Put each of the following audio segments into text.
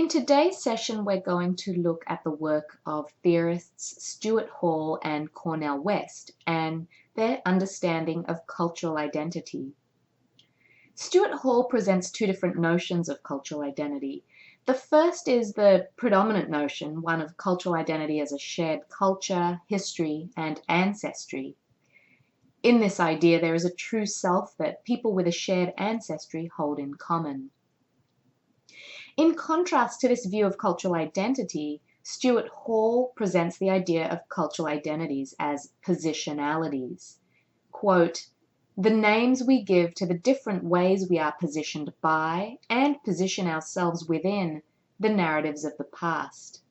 In today's session, we're going to look at the work of theorists Stuart Hall and Cornel and their understanding of cultural identity. Stuart Hall presents two different notions of cultural identity. The first is the predominant notion, one of cultural identity as a shared culture, history, and ancestry. In this idea, there is a true self that people with a shared ancestry hold in common. In contrast to this view of cultural identity, Stuart Hall presents the idea of cultural identities as positionalities. Quote, the names we give to the different ways we are positioned by and position ourselves within the narratives of the past.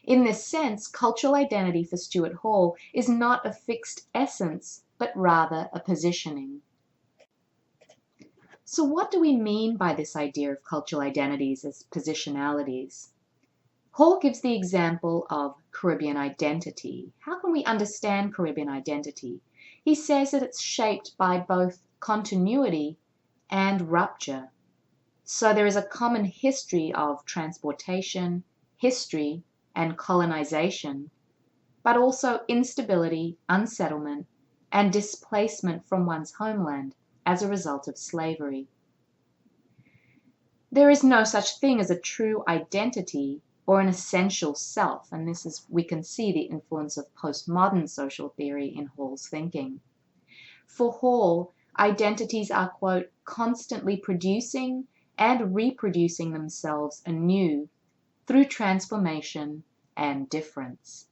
In this sense, cultural identity for Stuart Hall is not a fixed essence, but rather a positioning. So what do we mean by this idea of cultural identities as positionalities? Hall gives the example of Caribbean identity. How can we understand Caribbean identity? He says that it's shaped by both continuity and rupture. So there is a common history of transportation, history, and colonization, but also instability, unsettlement, and displacement from one's homeland as a result of slavery. There is no such thing as a true identity or an essential self, and this is, we can see the influence of postmodern social theory in Hall's thinking. For Hall, identities are, quote, constantly producing and reproducing themselves anew through transformation and difference.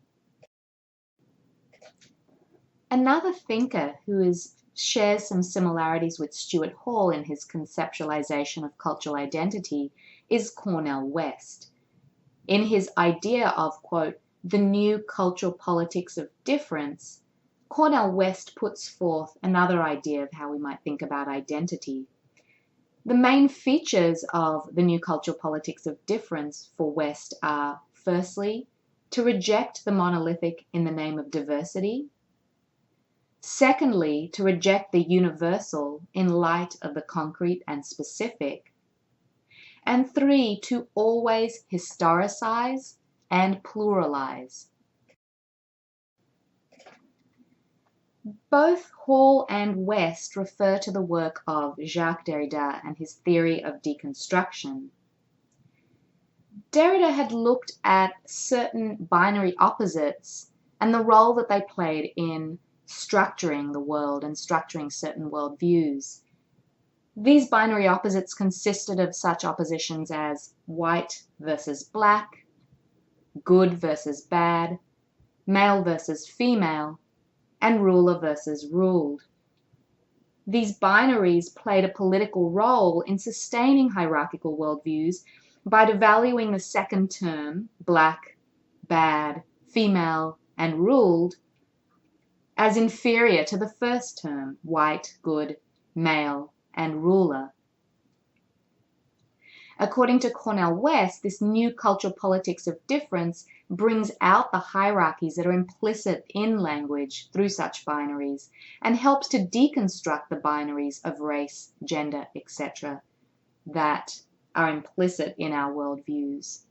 Another thinker who shares some similarities with Stuart Hall in his conceptualization of cultural identity is Cornel West. In his idea of, quote, the new cultural politics of difference, Cornel West puts forth another idea of how we might think about identity. The main features of the new cultural politics of difference for West are, firstly, to reject the monolithic in the name of diversity. Secondly, to reject the universal in light of the concrete and specific. And three, to always historicize and pluralize. Both Hall and West refer to the work of Jacques Derrida and his theory of deconstruction. Derrida had looked at certain binary opposites and the role that they played in structuring the world and structuring certain worldviews. These binary opposites consisted of such oppositions as white versus black, good versus bad, male versus female, and ruler versus ruled. These binaries played a political role in sustaining hierarchical worldviews by devaluing the second term, black, bad, female, and ruled, as inferior to the first term, white, good, male, and ruler. According to Cornel West, this new cultural politics of difference brings out the hierarchies that are implicit in language through such binaries and helps to deconstruct the binaries of race, gender, etc. that are implicit in our worldviews.